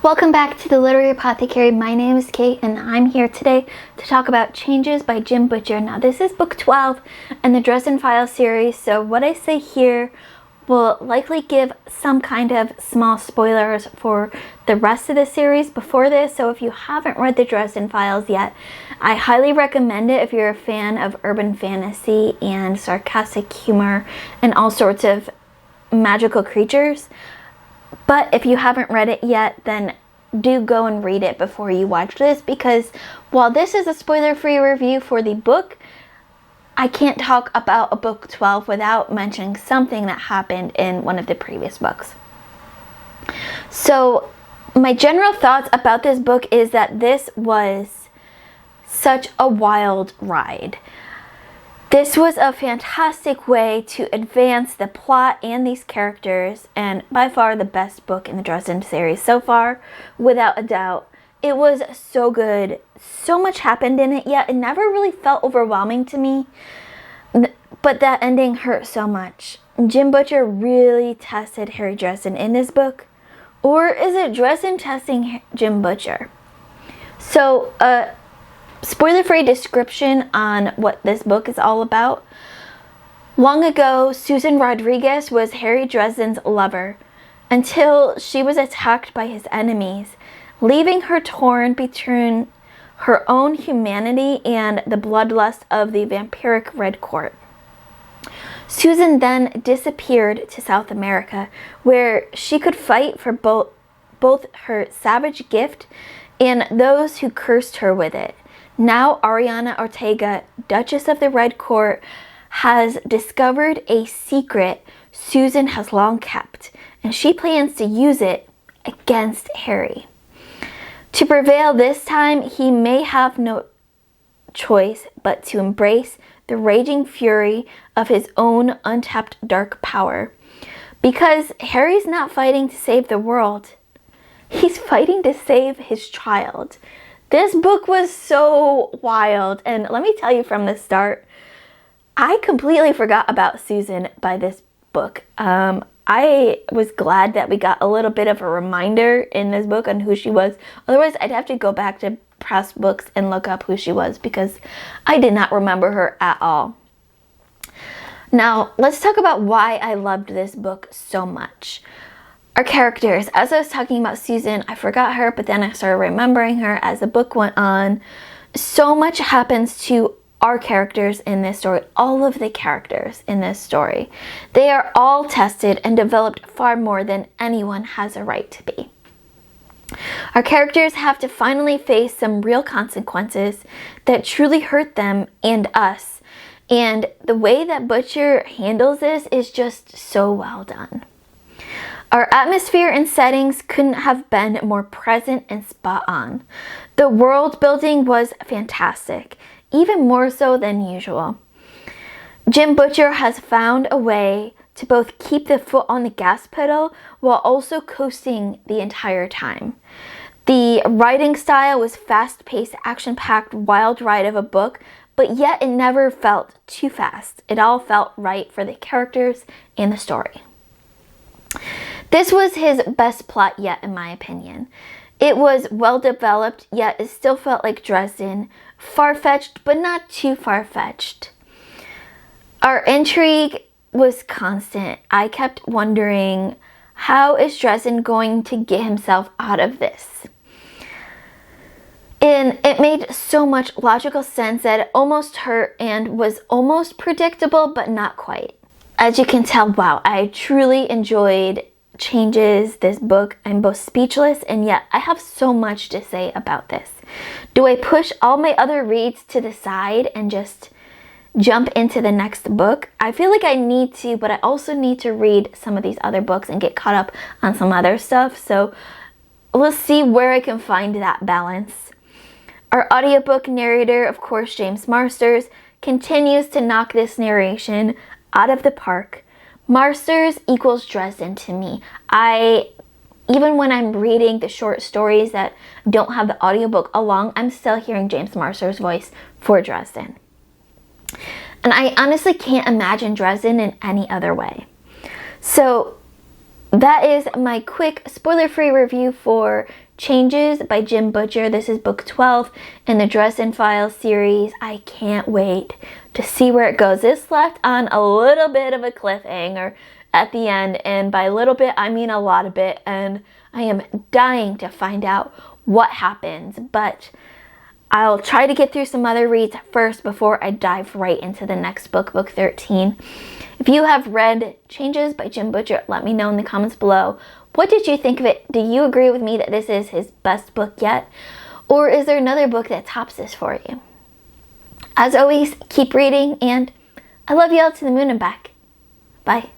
Welcome back to the Literary Apothecary. My name is Kate and I'm here today to talk about Changes by Jim Butcher. Now this is book 12 in the Dresden Files series, so what I say here will likely give some kind of small spoilers for the rest of the series before this. So if you haven't read the Dresden Files yet, I highly recommend it if you're a fan of urban fantasy and sarcastic humor and all sorts of magical creatures. But if you haven't read it yet, then do go and read it before you watch this, because while this is a spoiler-free review for the book, I can't talk about a book 12 without mentioning something that happened in one of the previous books. So my general thoughts about this book is that this was such a wild ride. This was a fantastic way to advance the plot and these characters, and by far the best book in the Dresden series so far, without a doubt. It was so good. So much happened in it, yet it never really felt overwhelming to me. But that ending hurt so much. Jim Butcher really tested Harry Dresden in this book. Or is it Dresden testing Jim Butcher? So, spoiler-free description on what this book is all about. Long ago, Susan Rodriguez was Harry Dresden's lover until she was attacked by his enemies, leaving her torn between her own humanity and the bloodlust of the vampiric Red Court. Susan then disappeared to South America, where she could fight for both her savage gift and those who cursed her with it. Now Ariana Ortega, Duchess of the Red Court, has discovered a secret Susan has long kept, and she plans to use it against Harry. To prevail this time, he may have no choice but to embrace the raging fury of his own untapped dark power. Because Harry's not fighting to save the world, he's fighting to save his child. This book was so wild, and let me tell you from the start, I completely forgot about Susan by this book. I was glad that we got a little bit of a reminder in this book on who she was. Otherwise, I'd have to go back to past books and look up who she was, because I did not remember her at all. Now, let's talk about why I loved this book so much. Our characters. As I was talking about Susan, I forgot her, but then I started remembering her as the book went on. So much happens to our characters in this story, all of the characters in this story. They are all tested and developed far more than anyone has a right to be. Our characters have to finally face some real consequences that truly hurt them and us. And the way that Butcher handles this is just so well done. Our atmosphere and settings couldn't have been more present and spot on. The world building was fantastic, even more so than usual. Jim Butcher has found a way to both keep the foot on the gas pedal while also coasting the entire time. The writing style was fast-paced, action-packed, wild ride of a book, but yet it never felt too fast. It all felt right for the characters and the story. This was his best plot yet, in my opinion. It was well developed, yet it still felt like Dresden. Far-fetched, but not too far-fetched. Our intrigue was constant. I kept wondering, how is Dresden going to get himself out of this? And it made so much logical sense that it almost hurt and was almost predictable, but not quite. As you can tell, wow, I truly enjoyed Changes, this book. I'm both speechless, and yet I have so much to say about this. Do I push all my other reads to the side and just jump into the next book? I feel like I need to, but I also need to read some of these other books and get caught up on some other stuff. So let's see where I can find that balance. Our audiobook narrator, of course, James Marsters, continues to knock this narration out of the park. Marsters equals Dresden to me. Even when I'm reading the short stories that don't have the audiobook along, I'm still hearing James Marsters' voice for Dresden. And I honestly can't imagine Dresden in any other way. So that is my quick spoiler-free review for Changes by Jim Butcher. This is book 12 in the Dresden Files series. I can't wait to see where it goes. This left on a little bit of a cliffhanger at the end, and by little bit I mean a lot of it, and I am dying to find out what happens, but I'll try to get through some other reads first before I dive right into the next book, book 13. If you have read Changes by Jim Butcher, let me know in the comments below. What did you think of it? Do you agree with me that this is his best book yet? Or is there another book that tops this for you? As always, keep reading, and I love you all to the moon and back. Bye.